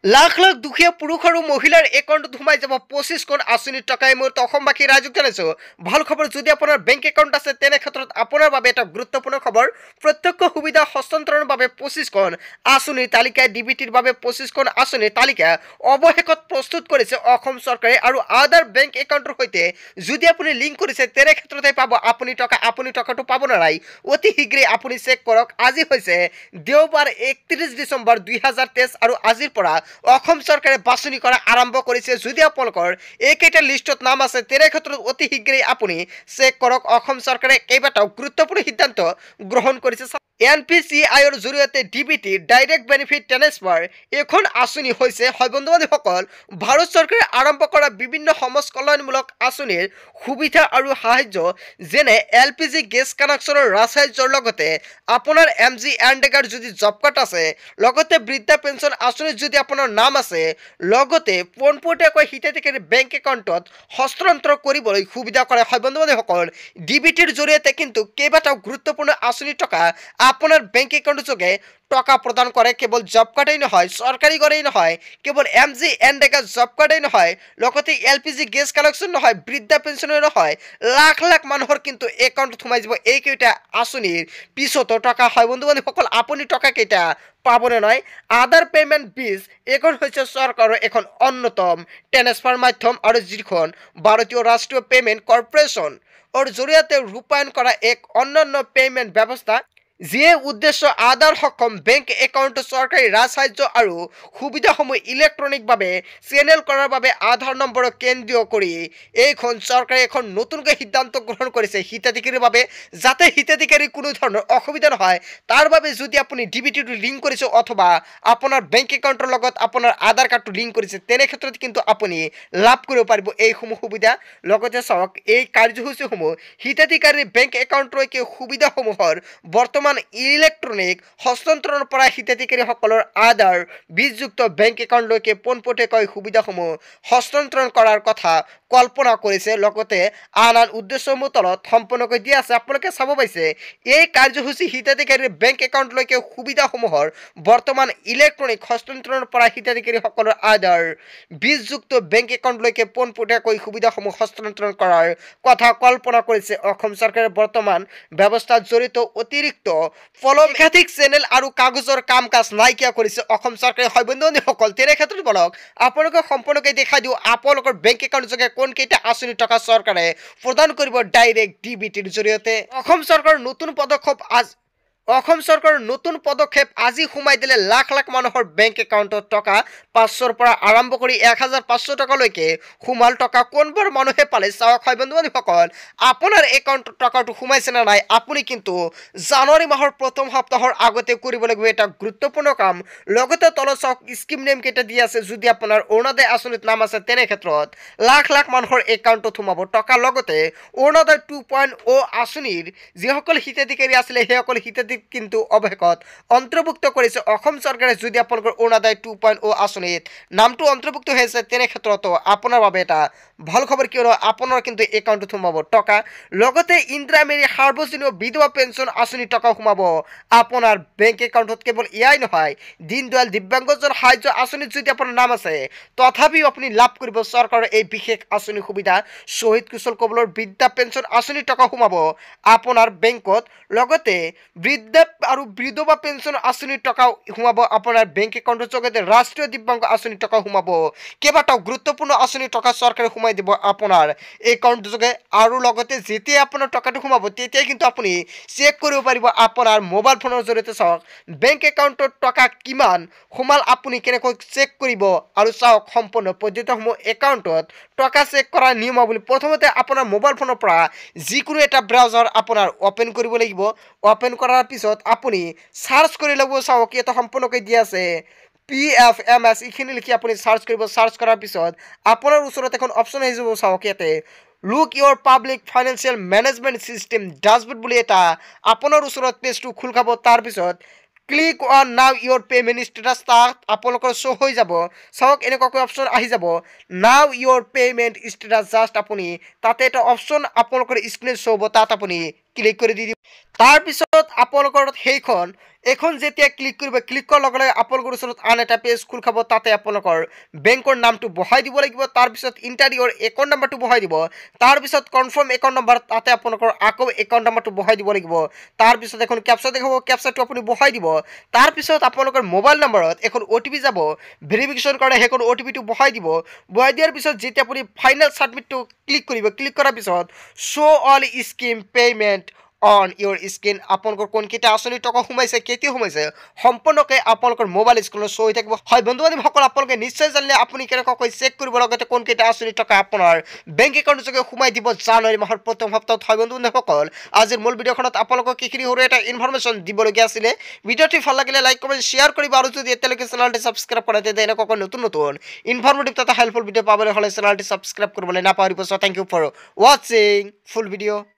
লাখ লাখ দুখীয়া পুৰুষ আৰু মহিলাৰ একাউণ্টত সোমাই যাব 25 কোন আঁচনিৰ টকা। এই মুহূৰ্তে অসমবাসী ৰাইজক জনাইছো ভাল খবৰ, যদি আপোনাৰ বেংক একাউণ্ট আছে তেনে ক্ষেত্ৰত আপোনাৰ বাবে এটা গুৰুত্বপূৰ্ণ খবৰ। প্ৰত্যক্ষ সুবিধা হস্তান্তৰৰ বাবে 25 কোন আঁচনিৰ তালিকা, ডিবিটিৰ বাবে 25 কোন আঁচনিৰ তালিকা অৱশেষত প্ৰস্তুত কৰিছে অসম চৰকাৰে। আৰু আদাৰ বেংক একাউণ্টৰ সৈতে যদি আপুনি লিংক কৰিছে তেনে ক্ষেত্ৰতে পাব আপুনি টকা। আপুনি টকাটো পাব নাই, অতি শীঘ্ৰেই আপুনি চেক কৰক। আজি হৈছে দেওবাৰ 31 ডিচেম্বৰ 2023 আৰু আজিৰ পৰা অসম চৰকাৰে বাছনি কৰা আৰম্ভ কৰিছে। যদি আপোনালোকৰ এইকেইটা লিষ্টত নাম আছে তেনে ক্ষেত্ৰত অতি শীঘ্ৰেই আপুনি চেক কৰক। অসম চৰকাৰে কেইবাটাও গুৰুত্বপূৰ্ণ সিদ্ধান্ত গ্ৰহণ কৰিছে। NPCIৰ জৰিয়তে ডিবিটি ডাইৰেক্ট বেনিফিট ট্ৰান্সফাৰ এখন আঁচনি হৈছে বন্ধু বান্ধৱীসকল ভাৰত চৰকাৰে আৰম্ভ কৰা বিভিন্ন সমাজ কল্যাণমূলক আঁচনিৰ সুবিধা আৰু সাহায্য, যেনে LPG গেছ কানেকশ্যনৰ ৰাজসাহায্যৰ লগতে আপোনাৰ MGNREGAৰ যদি জব কাৰ্ড আছে, লগতে বৃদ্ধা পেঞ্চন আঁচনিত যদি আপোনাৰ নাম আছে, লগতে পোনপটীয়াকৈ হিতাধিকাৰী বেংক একাউণ্টত হস্তান্তৰ কৰিবলৈ সুবিধা কৰে বন্ধু বান্ধৱীসকল। ডিবিটিৰ জৰিয়তে কিন্তু কেইবাটাও গুৰুত্বপূৰ্ণ আঁচনিৰ টকা আপোনাৰ বেংক একাউণ্টৰ যোগে টকা প্ৰদান কৰে। কেৱল জব কাৰ্ডেই নহয়, চৰকাৰী ঘৰেই নহয়, কেৱল MGNREGA জব কাৰ্ডেই নহয়, লগতে LPG গেছ কানেকশ্যন নহয়, বৃদ্ধা পেঞ্চনেই নহয়, লাখ লাখ মানুহৰ কিন্তু একাউণ্টত সোমাই যাব এইকেইটা আঁচনিৰ পিছতো টকা বন্ধু বান্ধৱীসকল। আপুনি টকা কেইটা পাবনে নহয়? আদাৰ পেমেণ্ট বিজ এখন হৈছে চৰকাৰৰ এখন অন্যতম ট্ৰান্সফাৰ মাধ্যম আৰু যিখন ভাৰতীয় ৰাষ্ট্ৰীয় পেমেণ্ট কৰ্পোৰেশ্যনৰ জৰিয়তে ৰূপায়ণ কৰা এক অন্যান্য পেমেণ্ট ব্যৱস্থা, যিয়ে উদ্দেশ্য আদাৰ সক্ষম বেংক একাউণ্ট চৰকাৰী ৰাজসাহায্য আৰু সুবিধাসমূহ ইলেক্ট্ৰনিকভাৱে চেনেল কৰাৰ বাবে আধাৰ নম্বৰক কেন্দ্ৰীয় কৰি এইখন চৰকাৰে এখন নতুনকৈ সিদ্ধান্ত গ্ৰহণ কৰিছে হিতাধিকাৰীৰ বাবে, যাতে হিতাধিকাৰীৰ কোনো ধৰণৰ অসুবিধা নহয়। তাৰ বাবে যদি আপুনি ডিবিটিটো লিংক কৰিছে অথবা আপোনাৰ বেংক একাউণ্টৰ লগত আপোনাৰ আধাৰ কাৰ্ডটো লিংক কৰিছে তেনে ক্ষেত্ৰত কিন্তু আপুনি লাভ কৰিব পাৰিব এইসমূহ সুবিধা। লগতে চাওক, এই কাৰ্যসূচীসমূহ হিতাধিকাৰীৰ বেংক একাউণ্টলৈকে সুবিধাসমূহৰ বৰ্তমান ইলেক্ট্ৰনিক হস্তান্তৰৰ পৰা হিতাধিকাৰীসকলৰ আধাৰ বীজযুক্ত বেংক একাউণ্টলৈকে পোনপটীয়াকৈ সুবিধাসমূহ হস্তান্তৰণ কৰাৰ কথা কল্পনা কৰিছে। লগতে আন উদ্দেশ্যসমূহ তলত সম্পূৰ্ণকৈ দিয়া আছে, আপোনালোকে চাব পাইছে। এই কাৰ্যসূচী হিতাধিকাৰীৰ বেংক একাউণ্টলৈকে সুবিধাসমূহৰ বৰ্তমান ইলেক্ট্ৰনিক হস্তান্তৰৰ পৰা হিতাধিকাৰীসকলৰ আধাৰ বীজযুক্ত বেংক একাউণ্টলৈকে পোনপটীয়াকৈ সুবিধাসমূহ হস্তান্তৰণ কৰাৰ কথা কল্পনা কৰিছে অসম চৰকাৰে। বৰ্তমান ব্যৱস্থাত জড়িত অতিৰিক্ত একাধিক চেনেল আৰু কাগজৰ কাম কাজ নাইকিয়া কৰিছে অসম চৰকাৰে বন্ধু বান্ধৱীসকল। তেনে ক্ষেত্ৰত বলক আপোনালোকে সম্পূৰ্ণকৈ দেখাই দিওঁ আপোনালোকৰ বেংক একাউণ্ট যোগে কোনকেইটা আঁচনিৰ টকা চৰকাৰে প্ৰদান কৰিব ডাইৰেক্ট ডিবিটিৰ জৰিয়তে। অসম চৰকাৰৰ নতুন পদক্ষেপ আজি সোমাই দিলে লাখ লাখ মানুহৰ বেংক একাউণ্টত টকা। 500ৰ পৰা আৰম্ভ কৰি 1500 টকালৈকে সোমাল টকা। কোনবোৰ মানুহে পালে চাওক বন্ধু বান্ধৱীসকল, আপোনাৰ একাউণ্টত টকাটো সোমাইছে নে নাই আপুনি কিন্তু জানুৱাৰী মাহৰ প্ৰথম সপ্তাহৰ আগতে কৰিব লাগিব এটা গুৰুত্বপূৰ্ণ কাম। লগতে তলত চাওক স্কিম নেম কেইটা দি আছে, যদি আপোনাৰ অৰুণোদয় আঁচনিত নাম আছে তেনে ক্ষেত্ৰত লাখ লাখ মানুহৰ একাউণ্টত সোমাব টকা। লগতে অৰুণোদয় 2.0 আঁচনিৰ যিসকল হিতাধিকাৰী আছিলে সেইসকল হিতাধিকাৰী কিন্তু অৱশেষত অন্তৰ্ভুক্ত কৰিছে অসম চৰকাৰে। যদি আপোনালোকৰ অৰুণোদয় 2.0 আঁচনিত নামটো অন্তৰ্ভুক্ত হৈ আছে তেনে ক্ষেত্ৰতো আপোনাৰ বাবে এটা ভাল খবৰ, কিয়নো আপোনাৰ কিন্তু একাউণ্টত সোমাব টকা। লগতে ইন্দিৰা মেৰী সাৰ্বজনীয় বিধৱা পেঞ্চন আঁচনিৰ টকা সোমাব আপোনাৰ বেংক একাউণ্টত। কেৱল এয়াই নহয়, দীনদয়াল দিব্যাংগজন সাহায্য আঁচনিত যদি আপোনাৰ নাম আছে তথাপিও আপুনি লাভ কৰিব চৰকাৰৰ এই বিশেষ আঁচনিৰ সুবিধা। শ্বহীদ কুশল কোঁৱৰৰ বৃদ্ধা পেঞ্চন আঁচনিৰ টকা সোমাব আপোনাৰ বেংকত। লগতে বৃদ্ধা আৰু বিধৱা পেঞ্চন আঁচনিৰ টকা সোমাব আপোনাৰ বেংক একাউণ্টৰ জৰিয়তে। ৰাষ্ট্ৰীয় দিব্যাংগ আঁচনিৰ টকা সোমাব। কেইবাটাও গুৰুত্বপূৰ্ণ আঁচনিৰ টকা চৰকাৰে সোমাই দিব আপোনাৰ একাউণ্ট যোগে। আৰু লগতে যেতিয়া আপোনাৰ টকাটো সোমাব তেতিয়াই কিন্তু আপুনি চেক কৰিব পাৰিব আপোনাৰ মোবাইল ফোনৰ জৰিয়তে। চাওক বেংক একাউণ্টত টকা কিমান সোমাল আপুনি কেনেকৈ চেক কৰিব। আৰু চাওক সম্পূৰ্ণ পদ্ধতিসমূহ একাউণ্টত টকা চেক কৰাৰ নিয়মাৱলী। প্ৰথমতে আপোনাৰ মোবাইল ফোনৰ পৰা যিকোনো এটা ব্ৰাউজাৰ আপোনাৰ অ'পেন কৰিব লাগিব। অ'পেন কৰাৰ পিছত আপুনি চাৰ্চ কৰি ল'ব। চাওক ইয়াতে সম্পূৰ্ণকৈ দিয়া আছে PFMS, এইখিনি লিখি আপুনি চাৰ্চ কৰিব। চাৰ্চ কৰাৰ পিছত আপোনাৰ ওচৰত এখন অপশ্যন আহি যাব। চাওক ইয়াতে লুক ইয়ৰ পাব্লিক ফাইনেন্সিয়েল মেনেজমেণ্ট ছিষ্টেম ডাছবৰ্ড বুলি এটা আপোনাৰ ওচৰত পেজটো খোল খাব। তাৰপিছত ক্লিক অন নাও ইয়ৰ পে'মেণ্ট ষ্টেটাছ, তাত আপোনালোকৰ শ্ব' হৈ যাব। চাওক এনেকুৱাকৈ অপশ্যন আহি যাব নাও ইয়ৰ পে'মেণ্ট ষ্টেটাছ। জাষ্ট আপুনি তাতে এটা অপশ্যন আপোনালোকৰ স্ক্ৰীণত শ্ব' হ'ব, তাত আপুনি ক্লিক কৰি দি দিব। তাৰপিছত আপোনালোকৰ সেইখন এখন যেতিয়া ক্লিক কৰিব, ক্লিক কৰাৰ লগে লগে আপোনালোকৰ ওচৰত আন এটা পেজ খোল খাব। তাতে আপোনালোকৰ বেংকৰ নামটো বহাই দিব লাগিব। তাৰপিছত ইণ্টাৰ ইয়ৰ একাউণ্ট নাম্বাৰটো বহাই দিব। তাৰপিছত কনফাৰ্ম একাউণ্ট নাম্বাৰ, তাতে আপোনালোকৰ আকৌ একাউণ্ট নাম্বাৰটো বহাই দিব লাগিব। তাৰপিছত এখন কেপচা দেখাব, কেপচাটো আপুনি বহাই দিব। তাৰপিছত আপোনালোকৰ মোবাইল নম্বৰত এখন OTP যাব, ভেৰিফিকেশ্যন কাৰণে সেইখন OTPটো বহাই দিব। বহাই দিয়াৰ পিছত যেতিয়া আপুনি ফাইনেল ছাবমিটটো ক্লিক কৰিব, ক্লিক কৰাৰ পিছত show' all scheme payment on Euro screen, আপোনালোকৰ কোনকেইটা আঁচনিৰ টকা সোমাইছে, কেতিয়া সোমাইছে, সম্পূৰ্ণকৈ আপোনালোকৰ মোবাইল স্ক্ৰীনত শ্ব' হৈ থাকিব। হয় বন্ধু বান্ধৱীসকল, আপোনালোকে নিশ্চয় জানিলে আপুনি কেনেকুৱাকৈ চেক কৰিব লগতে কোনকেইটা আঁচনিৰ টকা আপোনাৰ বেংক একাউণ্টৰ যোগে সোমাই দিব জানুৱাৰী মাহৰ প্ৰথম সপ্তাহত। হয় বন্ধু বান্ধৱীসকল, আজিৰ মূল ভিডিঅ'খনত আপোনালোকক এইখিনি সৰু এটা ইনফৰমেশ্যন দিবলগীয়া আছিলে। ভিডিঅ'টি ভাল লাগিলে লাইক কমেণ্ট শ্বেয়াৰ কৰিব, আৰু যদি এতিয়ালৈকে চেনেলটি ছাবস্ক্ৰাইব কৰা তেতিয়া এনেকুৱাকৈ নতুন নতুন ইনফৰমেটিভ তথা হেল্পফুল ভিডিঅ' পাবলৈ হ'লে চেনেলটি ছাবস্ক্ৰাইব কৰিবলৈ নাপাহৰিব। চ' থেংক ইউ ফৰ ৱাচিং ফুল ভিডিঅ'।